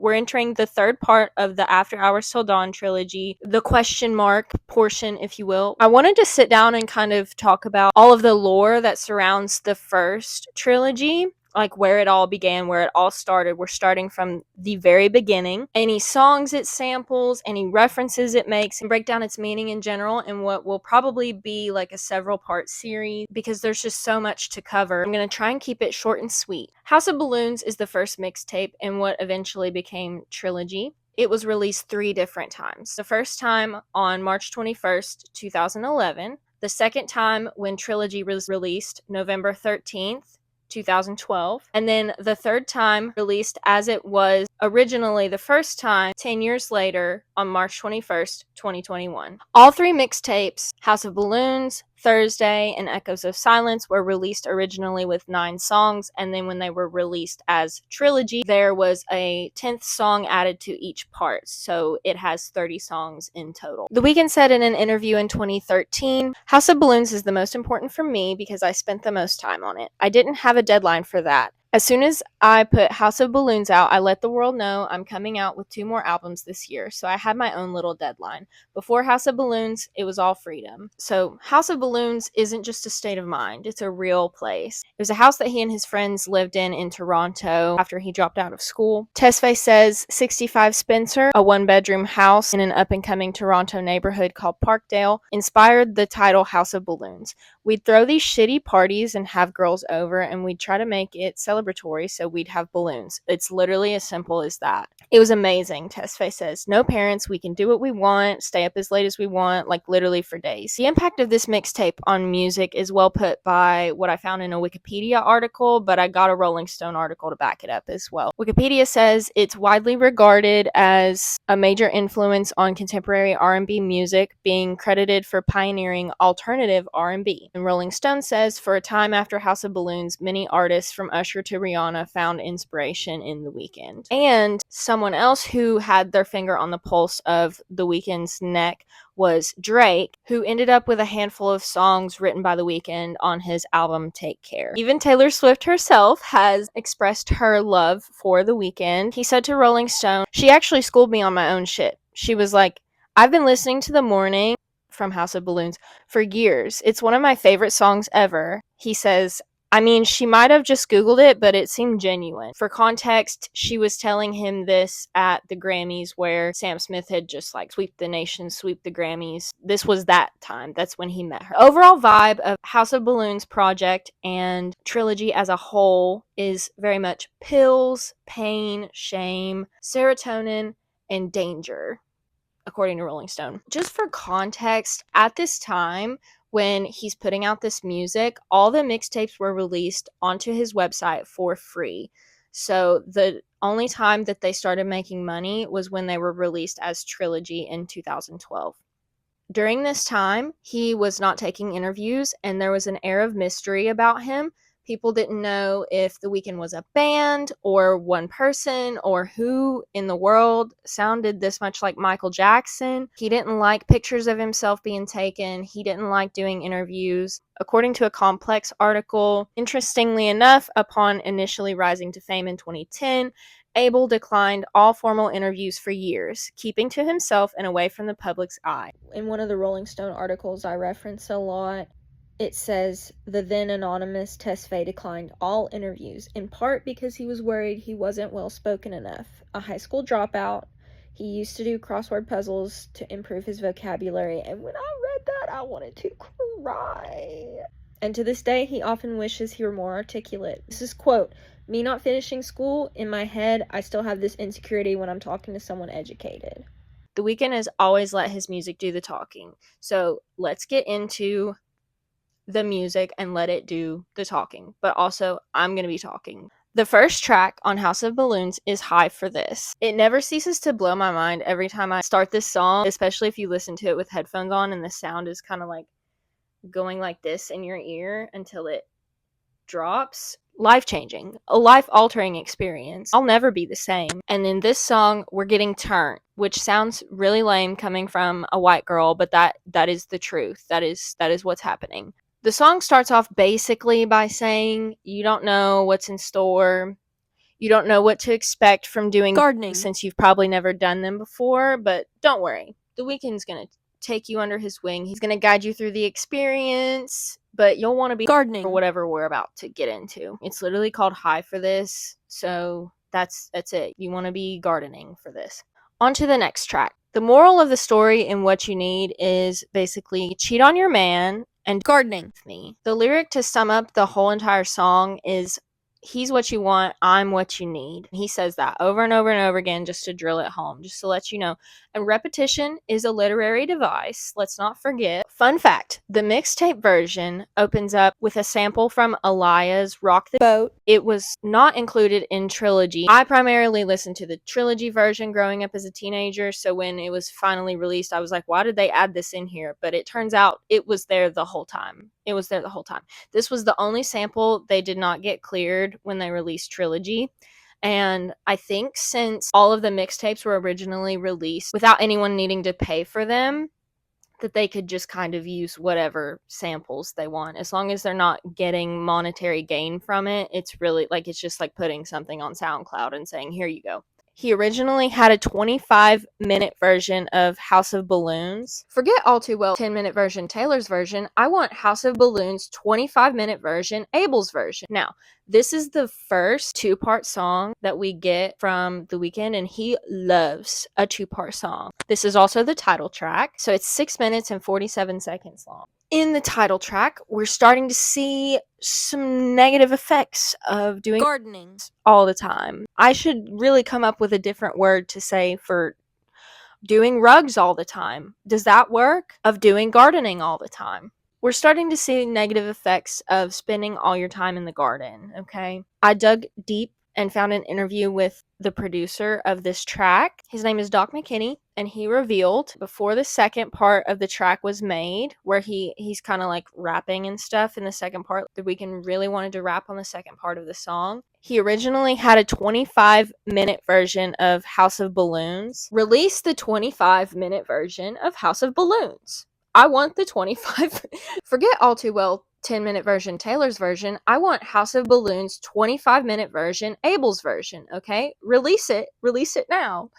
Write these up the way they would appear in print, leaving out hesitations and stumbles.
We're entering the third part of the After Hours Till Dawn trilogy, the question mark portion, if you will. I wanted to sit down and kind of talk about all of the lore that surrounds the first trilogy, like where it all began, where it all started. We're starting from the very beginning. Any songs it samples, any references it makes, and break down its meaning in general in what will probably be like a several part series because there's just so much to cover. I'm going to try and keep it short and sweet. House of Balloons is the first mixtape in what eventually became Trilogy. It was released 3 different times. The first time on March 21st, 2011. The second time when Trilogy was released November 13th, 2012, and then the third time released as it was originally the first time 10 years later on March 21st, 2021. All 3 mixtapes, House of Balloons, Thursday, and Echoes of Silence, were released originally with 9 songs, and then when they were released as Trilogy, there was a 10th song added to each part, so it has 30 songs in total. The Weeknd said in an interview in 2013, House of Balloons is the most important for me because I spent the most time on it. I didn't have a deadline for that. As soon as I put House of Balloons out, I let the world know I'm coming out with 2 more albums this year, so I had my own little deadline. Before House of Balloons, it was all freedom. So House of Balloons isn't just a state of mind, it's a real place. It was a house that he and his friends lived in Toronto after he dropped out of school. Tesfaye says 65 Spencer, a 1-bedroom house in an up-and-coming Toronto neighborhood called Parkdale, inspired the title House of Balloons. We'd throw these shitty parties and have girls over, and we'd try to make it celebratory, so we'd have balloons. It's literally as simple as that. It was amazing, Tesfaye says. No parents, we can do what we want, stay up as late as we want, like literally for days. The impact of this mixtape on music is well put by what I found in a Wikipedia article, but I got a Rolling Stone article to back it up as well. Wikipedia says it's widely regarded as a major influence on contemporary R&B music, being credited for pioneering alternative R&B. And Rolling Stone says, for a time after House of Balloons, many artists from Usher to Rihanna found inspiration in The Weeknd. And someone else who had their finger on the pulse of The Weeknd's neck was Drake, who ended up with a handful of songs written by The Weeknd on his album Take Care. Even Taylor Swift herself has expressed her love for The Weeknd. He said to Rolling Stone, "She actually schooled me on my own shit. She was like, I've been listening to The Morning from House of Balloons for years. It's one of my favorite songs ever." He says, I mean, she might have just Googled it, but it seemed genuine. For context, she was telling him this at the Grammys where Sam Smith had just like sweep the nation, sweep the Grammys. This was that time. That's when he met her. Overall vibe of House of Balloons project and Trilogy as a whole is very much pills, pain, shame, serotonin, and danger, according to Rolling Stone. Just for context, at this time, when he's putting out this music, all the mixtapes were released onto his website for free. So the only time that they started making money was when they were released as Trilogy in 2012. During this time, he was not taking interviews, and there was an air of mystery about him. People didn't know if The Weeknd was a band or one person or who in the world sounded this much like Michael Jackson. He didn't like pictures of himself being taken. He didn't like doing interviews. According to a Complex article, interestingly enough, upon initially rising to fame in 2010, Abel declined all formal interviews for years, keeping to himself and away from the public's eye. In one of the Rolling Stone articles I reference a lot, it says the then anonymous Tesfaye declined all interviews, in part because he was worried he wasn't well spoken enough. A high school dropout, he used to do crossword puzzles to improve his vocabulary, and when I read that, I wanted to cry. And to this day, he often wishes he were more articulate. This is, quote, "Me not finishing school, in my head, I still have this insecurity when I'm talking to someone educated." The Weeknd has always let his music do the talking. So let's get into the music and let it do the talking. But also, I'm going to be talking. The first track on House of Balloons is High for This. It never ceases to blow my mind every time I start this song, especially if you listen to it with headphones on and the sound is kind of like going like this in your ear until it drops. Life-changing, a life-altering experience. I'll never be the same. And in this song, we're getting turned, which sounds really lame coming from a white girl, but that is the truth. That is what's happening. The song starts off basically by saying, you don't know what's in store. You don't know what to expect from doing gardening since you've probably never done them before, but don't worry. The Weeknd's gonna take you under his wing. He's gonna guide you through the experience, but you'll want to be gardening for whatever we're about to get into. It's literally called High for this, so that's it. You want to be gardening for this. On to the next track. The moral of the story and what you need is basically cheat on your man and gardening with me. The lyric to sum up the whole entire song is he's what you want, I'm what you need. He says that over and over and over again just to drill it home, just to let you know. And repetition is a literary device, let's not forget. Fun fact, the mixtape version opens up with a sample from Alia's Rock the boat. It was not included in Trilogy. I primarily listened to the Trilogy version growing up as a teenager, so when it was finally released, I was like, why did they add this in here? But it turns out it was there the whole time. It was there the whole time. This was the only sample they did not get cleared when they released Trilogy. And I think since all of the mixtapes were originally released without anyone needing to pay for them, that they could just kind of use whatever samples they want. As long as they're not getting monetary gain from it, it's really like, it's just like putting something on SoundCloud and saying, here you go. He originally had a 25-minute version of House of Balloons. Forget All Too Well 10-minute version, Taylor's version. I want House of Balloons 25-minute version, Abel's version. Now, this is the first two-part song that we get from The Weeknd, and he loves a two-part song. This is also the title track, so it's 6 minutes and 47 seconds long. In the title track, we're starting to see some negative effects of doing gardening all the time. I should really come up with a different word to say for doing rugs all the time. Does that work? Of doing gardening all the time. We're starting to see negative effects of spending all your time in the garden, okay? I dug deep and found an interview with the producer of this track. His name is Doc McKinney, and he revealed before the second part of the track was made, where he's kind of like rapping and stuff in the second part, The Weeknd really wanted to rap on the second part of the song. He originally had a 25-minute version of House of Balloons. Released the 25-minute version of House of Balloons. I want the 25. Forget All Too Well 10-minute version, Taylor's version. I want House of Balloons 25-minute version, Abel's version, okay? Release it now.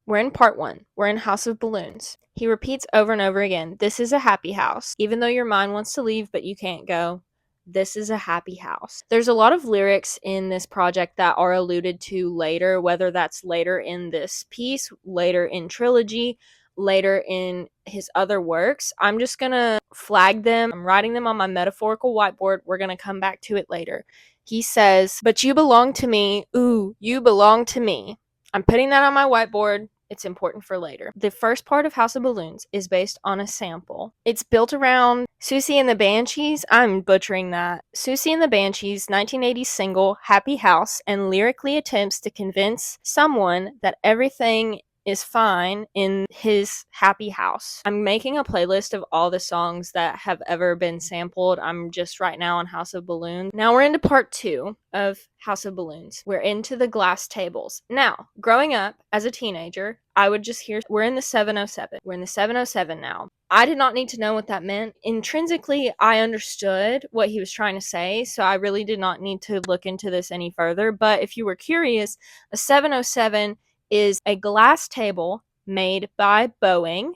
We're in part 1. We're in House of Balloons. He repeats over and over again, this is a happy house. Even though your mind wants to leave, but you can't go, this is a happy house. There's a lot of lyrics in this project that are alluded to later, whether that's later in this piece, later in Trilogy, later in his other works. I'm just gonna flag them. I'm writing them on my metaphorical whiteboard. We're gonna come back to it later. He says, but you belong to me. Ooh, you belong to me. I'm putting that on my whiteboard. It's important for later. The first part of House of Balloons is based on a sample. It's built around Susie and the Banshees. I'm butchering that. Susie and the Banshees' 1980s single, Happy House, and lyrically attempts to convince someone that everything is fine in his happy house. I'm making a playlist of all the songs that have ever been sampled. I'm just right now on House of Balloons. Now we're into part 2 of House of Balloons. We're into the glass tables. Now, growing up as a teenager, I would just hear, we're in the 707. We're in the 707 now. I did not need to know what that meant. Intrinsically, I understood what he was trying to say, so I really did not need to look into this any further. But if you were curious, a 707 is a glass table made by Boeing.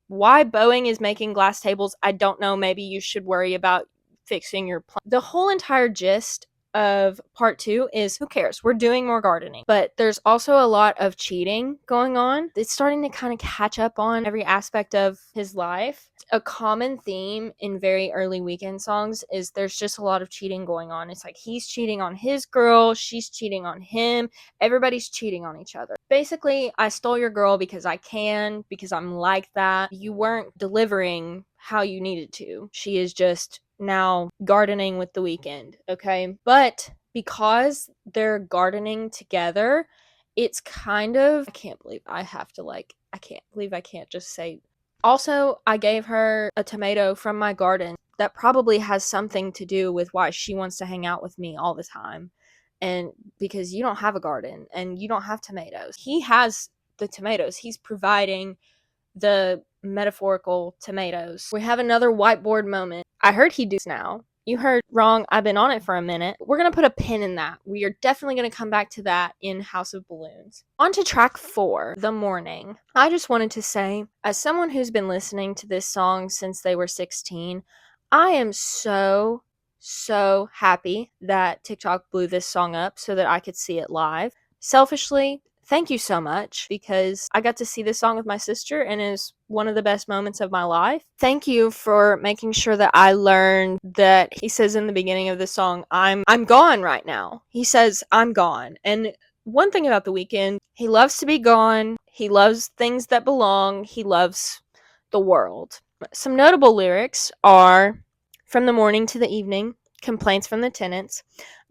Why Boeing is making glass tables, I don't know. Maybe you should worry about fixing your plane. The whole entire gist of part 2 is, who cares? We're doing more gardening. But there's also a lot of cheating going on. It's starting to kind of catch up on every aspect of his life. A common theme in very early Weeknd songs is there's just a lot of cheating going on. It's like he's cheating on his girl, she's cheating on him, everybody's cheating on each other. Basically, I stole your girl because I can, because I'm like that. You weren't delivering how you needed to. She is just now gardening with The Weeknd, okay? But because they're gardening together, it's kind of, I can't believe I can't just say. Also, I gave her a tomato from my garden. That probably has something to do with why she wants to hang out with me all the time. And because you don't have a garden and you don't have tomatoes. He has the tomatoes. He's providing the metaphorical tomatoes. We have another whiteboard moment. I heard he does now. You heard wrong. I've been on it for a minute. We're going to put a pin in that. We are definitely going to come back to that in House of Balloons. On to track 4, The Morning. I just wanted to say, as someone who's been listening to this song since they were 16, I am so happy that TikTok blew this song up so that I could see it live. Selfishly, thank you so much, because I got to see this song with my sister and it is one of the best moments of my life. Thank you for making sure that I learned that he says in the beginning of the song, I'm gone right now. He says, I'm gone. And one thing about The Weeknd, he loves to be gone. He loves things that belong. He loves the world. Some notable lyrics are From the Morning to the Evening, Complaints from the Tenants,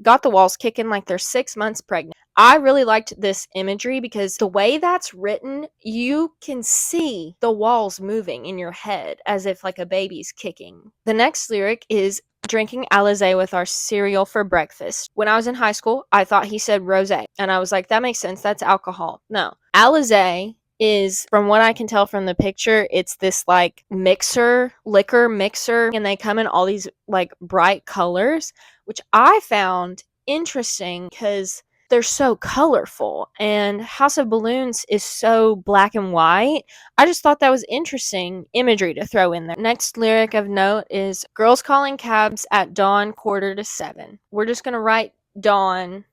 Got the Walls Kicking Like They're 6 months pregnant. I really liked this imagery because the way that's written, you can see the walls moving in your head as if like a baby's kicking. The next lyric is drinking Alizé with our cereal for breakfast. When I was in high school, I thought he said rosé, and I was like, that makes sense. That's alcohol. No. Alizé is, from what I can tell from the picture, it's this like liquor mixer, and they come in all these like bright colors, which I found interesting because they're so colorful, and House of Balloons is so black and white. I just thought that was interesting imagery to throw in there. Next lyric of note is girls calling cabs at dawn 6:45. We're just going to write dawn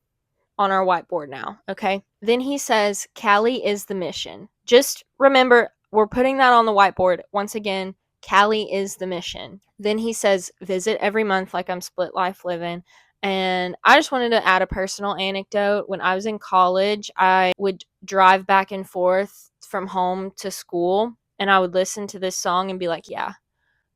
on our whiteboard now, okay? Then he says, Cali is the mission. Just remember, we're putting that on the whiteboard. Once again, Cali is the mission. Then he says, visit every month like I'm split life living. And I just wanted to add a personal anecdote. When I was in college, I would drive back and forth from home to school, and I would listen to this song and be like, yeah,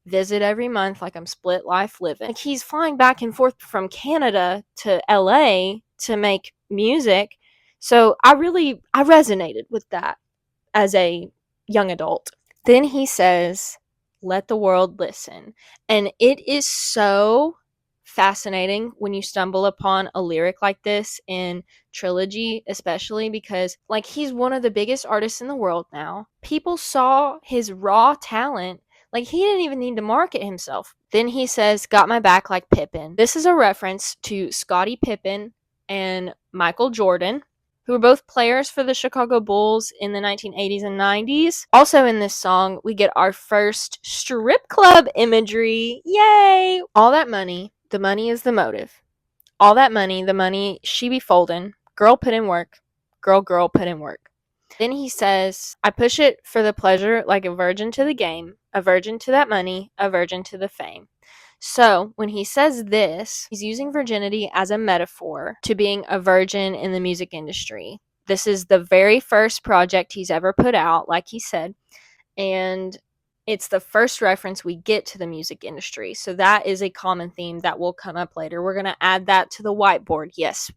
visit every month like I'm split life living. Like, he's flying back and forth from Canada to LA to make music. So I resonated with that as a young adult. Then he says, let the world listen. And it is so fascinating when you stumble upon a lyric like this in Trilogy, especially because like he's one of the biggest artists in the world now. People saw his raw talent. Like, he didn't even need to market himself. Then he says, got my back like Pippen. This is a reference to Scottie Pippen and Michael Jordan, who were both players for the Chicago Bulls in the 1980s and 90s. Also in this song, we get our first strip club imagery. Yay! All that money, the money is the motive. All that money, the money she be folding. Girl put in work. Girl put in work. Then he says, I push it for the pleasure like a virgin to the game, a virgin to that money, a virgin to the fame. So when he says this, he's using virginity as a metaphor to being a virgin in the music industry. This is the very first project he's ever put out, like he said, and it's the first reference we get to the music industry. So that is a common theme that will come up later. We're going to add that to the whiteboard. Yes,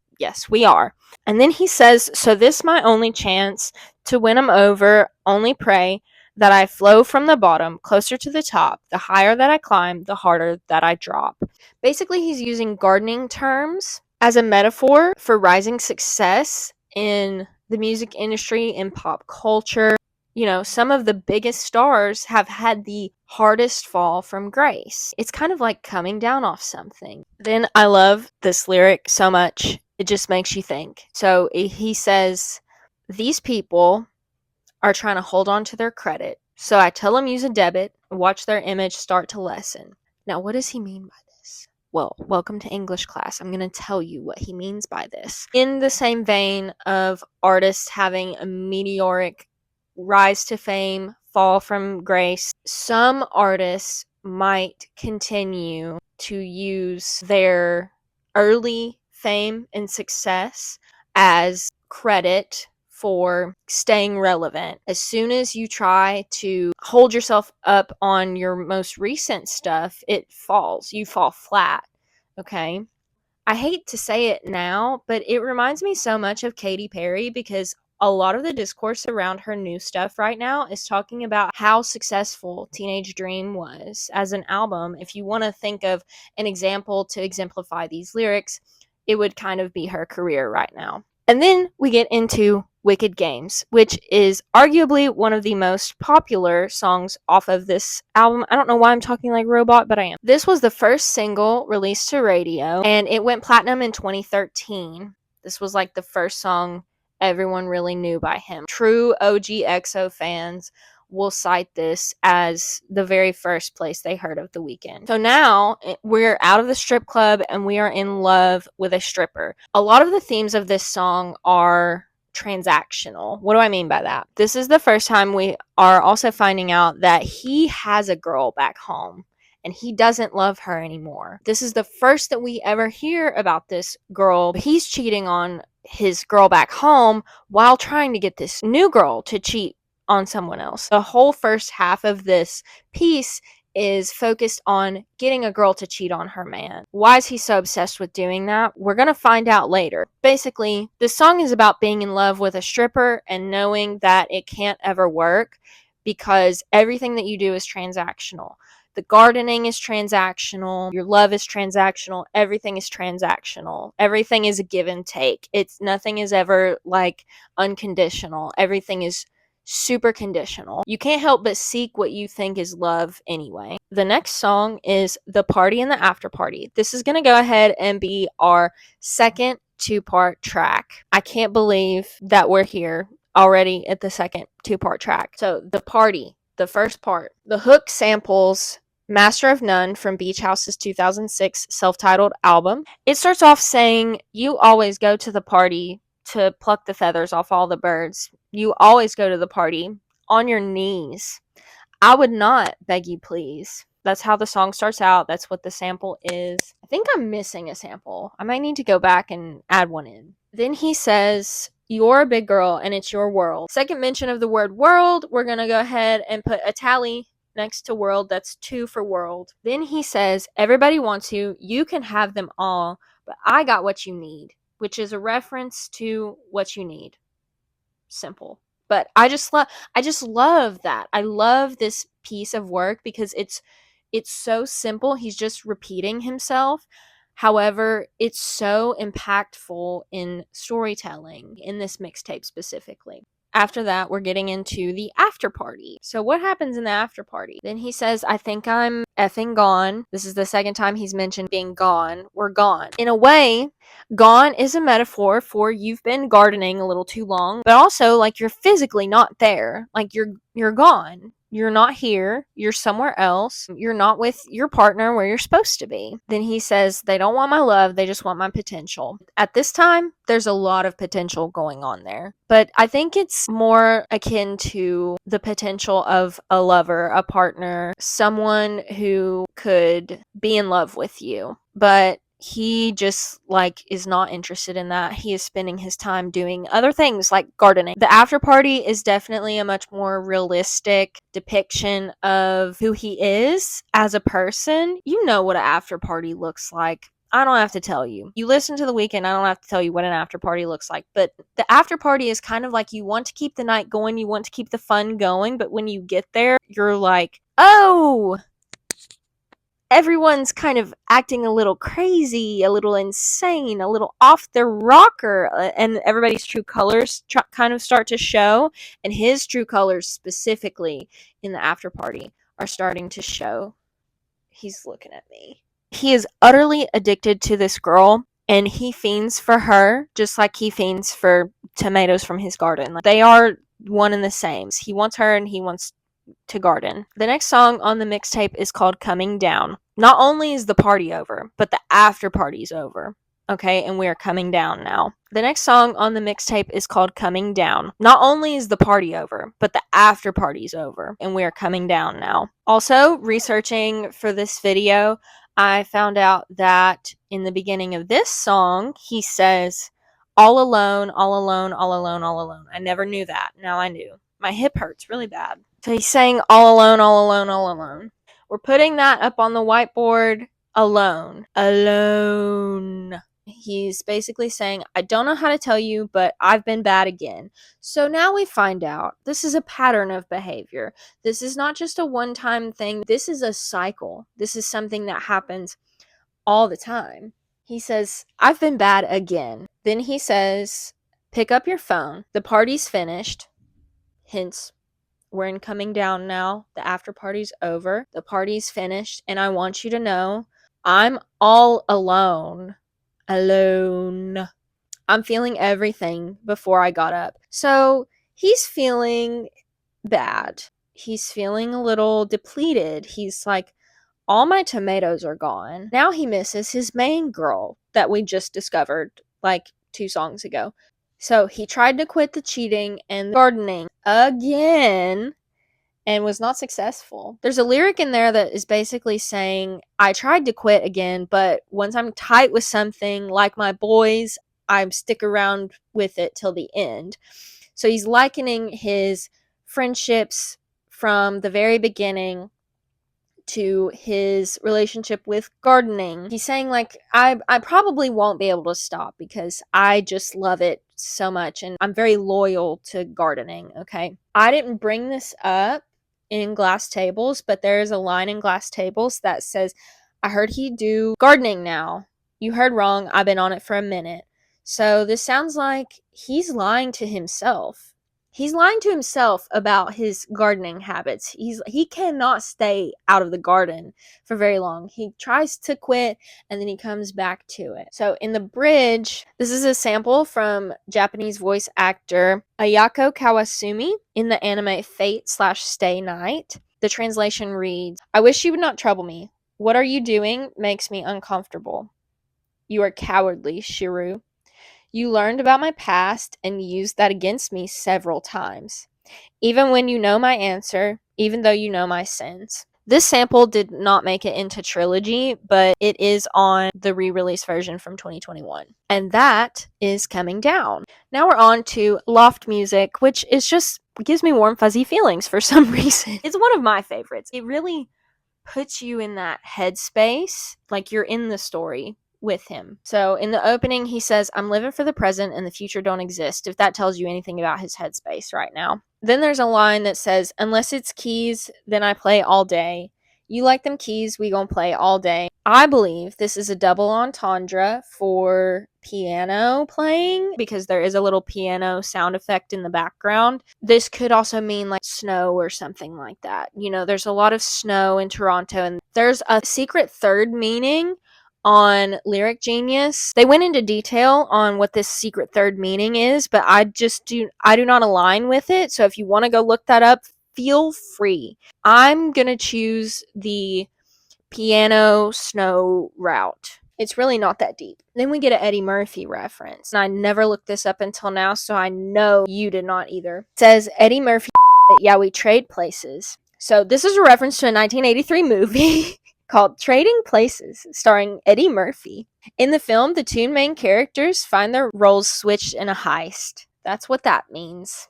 we are. And then he says, so this my only chance to win 'em over, only pray that I flow from the bottom closer to the top. The higher that I climb, the harder that I drop. Basically, he's using gardening terms as a metaphor for rising success in the music industry, in pop culture. You know, some of the biggest stars have had the hardest fall from grace. It's kind of like coming down off something. Then I love this lyric so much. It just makes you think. So he says, these people are trying to hold on to their credit. So I tell them use a debit and watch their image start to lessen. Now, what does he mean by this? Well, welcome to English class. I'm going to tell you what he means by this. In the same vein of artists having a meteoric rise to fame, fall from grace, some artists might continue to use their early fame and success as credit for staying relevant. As soon as you try to hold yourself up on your most recent stuff, it falls. You fall flat. Okay? I hate to say it now, but it reminds me so much of Katy Perry, because a lot of the discourse around her new stuff right now is talking about how successful Teenage Dream was as an album. If you want to think of an example to exemplify these lyrics, it would kind of be her career right now. And then we get into Wicked Games, which is arguably one of the most popular songs off of this album. I don't know why I'm talking like a robot, but I am. This was the first single released to radio, and it went platinum in 2013. This was like the first song everyone really knew by him. True OG EXO fans will cite this as the very first place they heard of The Weeknd. So now we're out of the strip club and we are in love with a stripper. A lot of the themes of this song are transactional. What do I mean by that? This is the first time we are also finding out that he has a girl back home and he doesn't love her anymore. This is the first that we ever hear about this girl. He's cheating on his girl back home while trying to get this new girl to cheat on someone else. The whole first half of this piece is focused on getting a girl to cheat on her man. Why is he so obsessed with doing that? We're gonna find out later. Basically, this song is about being in love with a stripper and knowing that it can't ever work because everything that you do is transactional. The gardening is transactional. Your love is transactional. Everything is transactional. Everything is a give and take. Nothing is ever like unconditional. Everything is super conditional. You can't help but seek what you think is love anyway. The next song is The Party and the After Party. This is going to go ahead and be our second two-part track. I can't believe that we're here already at the second two-part track. So The Party, the first part. The hook samples Master of None from Beach House's 2006 self-titled album. It starts off saying, "You always go to the party to pluck the feathers off all the birds. You always go to the party on your knees. I would not beg you, please." That's how the song starts out. That's what the sample is. I think I'm missing a sample. I might need to go back and add one in. Then he says, "You're a big girl and it's your world." Second mention of the word world, we're going to go ahead and put a tally next to world. That's 2 for world. Then he says, "Everybody wants you. You can have them all, but I got what you need," which is a reference to What You Need. Simple. But I just love that. I love this piece of work because it's so simple. He's just repeating himself. However, it's so impactful in storytelling in this mixtape specifically. After that, we're getting into the after party. So what happens in the after party? Then he says, "I think I'm effing gone." This is the second time he's mentioned being gone. We're gone. In a way, gone is a metaphor for you've been gardening a little too long, but also like you're physically not there. Like you're gone. You're not here. You're somewhere else. You're not with your partner where you're supposed to be. Then he says, "They don't want my love. They just want my potential." At this time, there's a lot of potential going on there. But I think it's more akin to the potential of a lover, a partner, someone who could be in love with you. But he just like is not interested in that. He is spending his time doing other things like gardening. The after party is definitely a much more realistic depiction of who he is as a person. You know what an after party looks like. I don't have to tell you. You listen to The Weeknd, I don't have to tell you what an after party looks like. But the after party is kind of like you want to keep the night going, you want to keep the fun going, but when you get there, you're like, oh, everyone's kind of acting a little crazy, a little insane, a little off their rocker, and everybody's true colors kind of start to show, and his true colors specifically in the after party are starting to show. He's looking at me. He is utterly addicted to this girl, and he fiends for her just like he fiends for tomatoes from his garden. Like, they are one and the same. He wants her and he wants to garden. The next song on the mixtape is called Coming Down. Not only is the party over, but the after party's over. Okay, and we are coming down now. The next song on the mixtape is called Coming Down. Not only is the party over, but the after party's over, and we are coming down now. Also, researching for this video, I found out that in the beginning of this song, he says, "All alone, all alone, all alone, all alone." I never knew that. Now I knew. My hip hurts really bad. So he's saying all alone, all alone, all alone. We're putting that up on the whiteboard. Alone. Alone. He's basically saying, I don't know how to tell you, but I've been bad again. So now we find out this is a pattern of behavior. This is not just a one-time thing. This is a cycle. This is something that happens all the time. He says, I've been bad again. Then he says, Pick up your phone. The party's finished. Hence, we're in coming down now. The after party's over. The party's finished. And I want you to know I'm all alone. Alone. I'm feeling everything before I got up. So he's feeling bad. He's feeling a little depleted. He's like, all my tomatoes are gone. Now he misses his main girl that we just discovered like 2 songs ago. So he tried to quit the cheating and gardening again and was not successful. There's a lyric in there that is basically saying, I tried to quit again, but once I'm tight with something like my boys, I stick around with it till the end. So he's likening his friendships from the very beginning to his relationship with gardening. He's saying like I probably won't be able to stop because I just love it so much and I'm very loyal to gardening, okay? I didn't bring this up in Glass Tables, but there is a line in Glass Tables that says, I heard he do gardening now. You heard wrong. I've been on it for a minute. So this sounds like he's lying to himself. He's lying to himself about his gardening habits. He cannot stay out of the garden for very long. He tries to quit and then he comes back to it. So in the bridge, this is a sample from Japanese voice actor Ayako Kawasumi in the anime Fate/Stay Night. The translation reads, I wish you would not trouble me. What are you doing makes me uncomfortable. You are cowardly, Shiru. You learned about my past and used that against me several times. Even when you know my answer, even though you know my sins. This sample did not make it into Trilogy, but it is on the re-release version from 2021. And that is Coming Down. Now we're on to Loft music, which is just gives me warm, fuzzy feelings for some reason. It's one of my favorites. It really puts you in that headspace, like you're in the story with him. So in the opening, he says, I'm living for the present and the future don't exist, if that tells you anything about his headspace right now. Then there's a line that says, unless it's keys, then I play all day. You like them keys, we gon' play all day. I believe this is a double entendre for piano playing because there is a little piano sound effect in the background. This could also mean like snow or something like that. You know, there's a lot of snow in Toronto and there's a secret third meaning on Lyric Genius. They went into detail on what this secret third meaning is, but I do not align with it. So if you want to go look that up, feel free. I'm going to choose the piano snow route. It's really not that deep. Then we get an Eddie Murphy reference. And I never looked this up until now, so I know you did not either. It says Eddie Murphy, yeah, we trade places. So this is a reference to a 1983 movie called Trading Places, starring Eddie Murphy. In the film, the two main characters find their roles switched in a heist. That's what that means.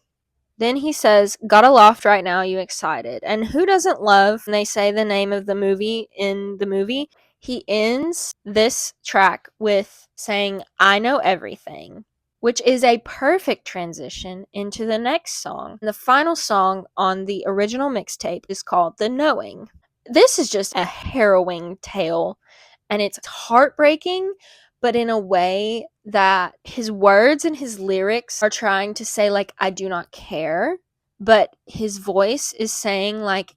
Then he says, got a loft right now, you excited? And who doesn't love when they say the name of the movie in the movie? He ends this track with saying, I know everything, which is a perfect transition into the next song. The final song on the original mixtape is called The Knowing. This is just a harrowing tale, and it's heartbreaking, but in a way that his words and his lyrics are trying to say, like, I do not care, but his voice is saying, like,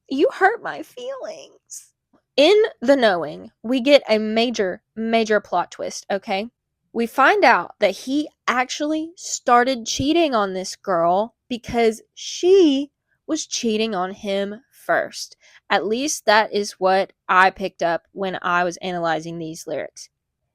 you hurt my feelings. In The Knowing, we get a major, major plot twist, okay? We find out that he actually started cheating on this girl because she was cheating on him first. At least that is what I picked up when I was analyzing these lyrics.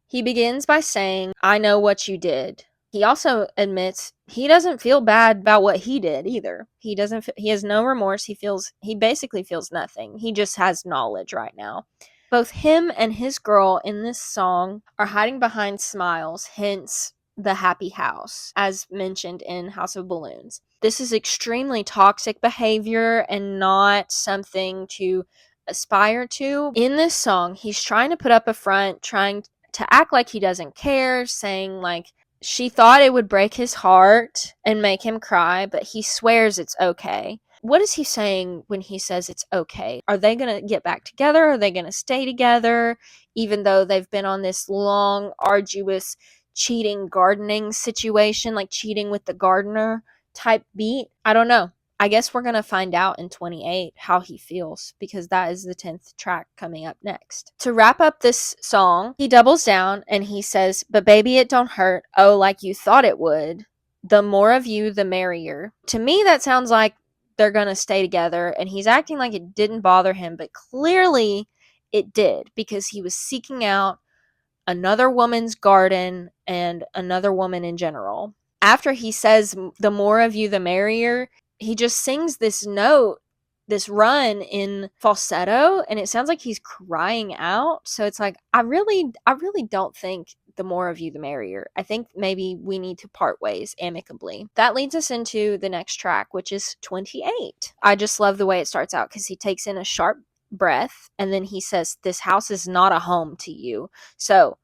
He begins by saying, I know what you did. He also admits he doesn't feel bad about what he did either. He has no remorse. He basically feels nothing. He just has knowledge right now. Both him and his girl in this song are hiding behind smiles, hence the happy house, as mentioned in House of Balloons. This is extremely toxic behavior and not something to aspire to. In this song, he's trying to put up a front, trying to act like he doesn't care, saying like she thought it would break his heart and make him cry, but he swears it's okay. What is he saying when he says it's okay? Are they going to get back together? Are they going to stay together? Even though they've been on this long, arduous cheating gardening situation, like cheating with the gardener type beat. I don't know. I guess we're going to find out in 28 how he feels, because that is the 10th track coming up next. To wrap up this song, he doubles down and he says, "But baby, it don't hurt. Oh, like you thought it would. The more of you, the merrier." To me, that sounds like they're going to stay together, and he's acting like it didn't bother him, but clearly it did, because he was seeking out another woman's garden and another woman in general. After he says, "The more of you, the merrier," he just sings this note, this run in falsetto, and it sounds like he's crying out. So it's like, I really don't think the more of you, the merrier. I think maybe we need to part ways amicably. That leads us into the next track, which is 28. I just love the way it starts out, because he takes in a sharp breath and then he says, "This house is not a home to you." So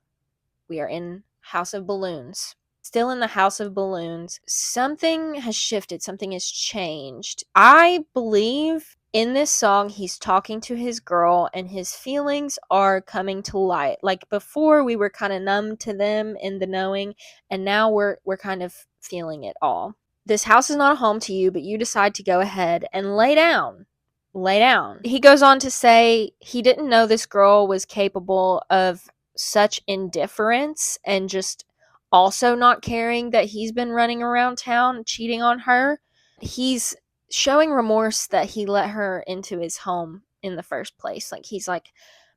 we are in House of Balloons. Still in the House of Balloons. Something has shifted. Something has changed. I believe in this song, he's talking to his girl and his feelings are coming to light. Like before, we were kind of numb to them in the knowing, and now we're kind of feeling it all. This house is not a home to you, but you decide to go ahead and lay down. Lay down. He goes on to say he didn't know this girl was capable of such indifference and just also not caring that he's been running around town cheating on her. He's showing remorse that he let her into his home in the first place. Like he's like,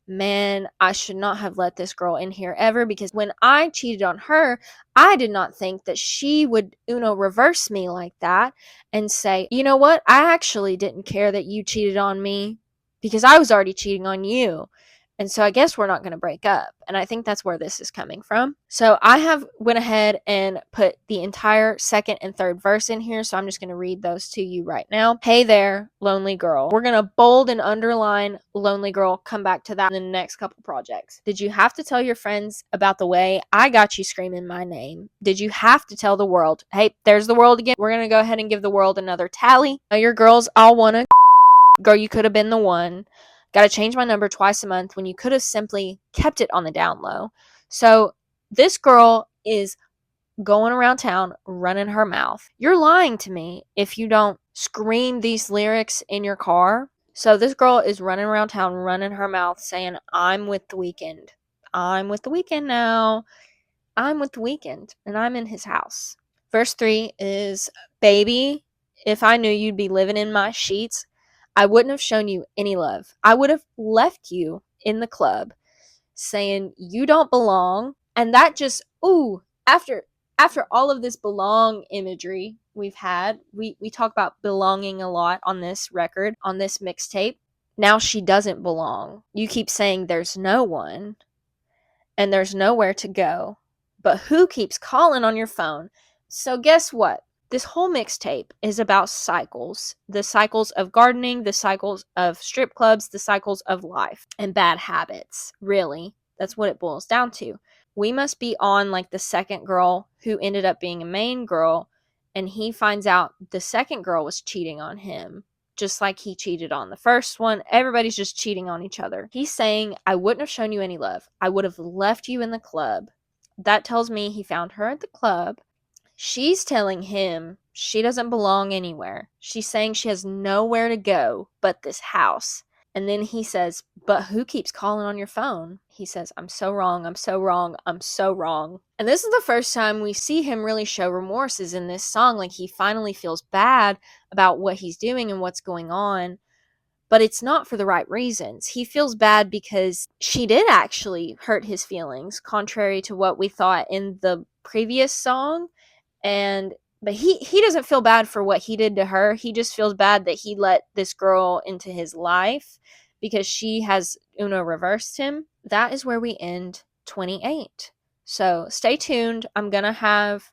"Man, I should not have let this girl in here ever, because when I cheated on her, I did not think that she would reverse me like that and say, you know what? I actually didn't care that you cheated on me, because I was already cheating on you. And so I guess we're not going to break up." And I think that's where this is coming from. So I have went ahead and put the entire second and third verse in here. So I'm just going to read those to you right now. "Hey there, lonely girl." We're going to bold and underline lonely girl. Come back to that in the next couple projects. "Did you have to tell your friends about the way I got you screaming my name? Did you have to tell the world?" Hey, there's the world again. We're going to go ahead and give the world another tally. "Now your girls all want to girl, you could have been the one. Gotta change my number twice a month when you could have simply kept it on the down low." So this girl is going around town running her mouth. You're lying to me if you don't scream these lyrics in your car. So this girl is running around town running her mouth saying, "I'm with the Weeknd. I'm with the Weeknd now. I'm with the Weeknd and I'm in his house." Verse 3 is, "Baby, if I knew you'd be living in my sheets, I wouldn't have shown you any love. I would have left you in the club saying you don't belong." And that just, ooh, after all of this belong imagery we've had, we talk about belonging a lot on this record, on this mixtape. Now she doesn't belong. You keep saying there's no one and there's nowhere to go. But who keeps calling on your phone? So guess what? This whole mixtape is about cycles. The cycles of gardening, the cycles of strip clubs, the cycles of life and bad habits. Really, that's what it boils down to. We must be on like the second girl who ended up being a main girl, and he finds out the second girl was cheating on him, just like he cheated on the first one. Everybody's just cheating on each other. He's saying, I wouldn't have shown you any love. I would have left you in the club. That tells me he found her at the club. She's telling him she doesn't belong anywhere. She's saying she has nowhere to go but this house. And then he says, but who keeps calling on your phone? He says, I'm so wrong, I'm so wrong, I'm so wrong. And this is the first time we see him really show remorse is in this song. Like he finally feels bad about what he's doing and what's going on. But it's not for the right reasons. He feels bad because she did actually hurt his feelings, contrary to what we thought in the previous song. But he doesn't feel bad for what he did to her. He just feels bad that he let this girl into his life because she has reversed him. That is where we end 28. So stay tuned. I'm gonna have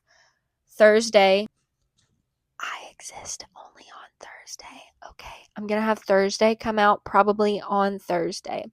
Thursday. I exist only on Thursday. Okay. I'm gonna have Thursday come out probably on Thursday.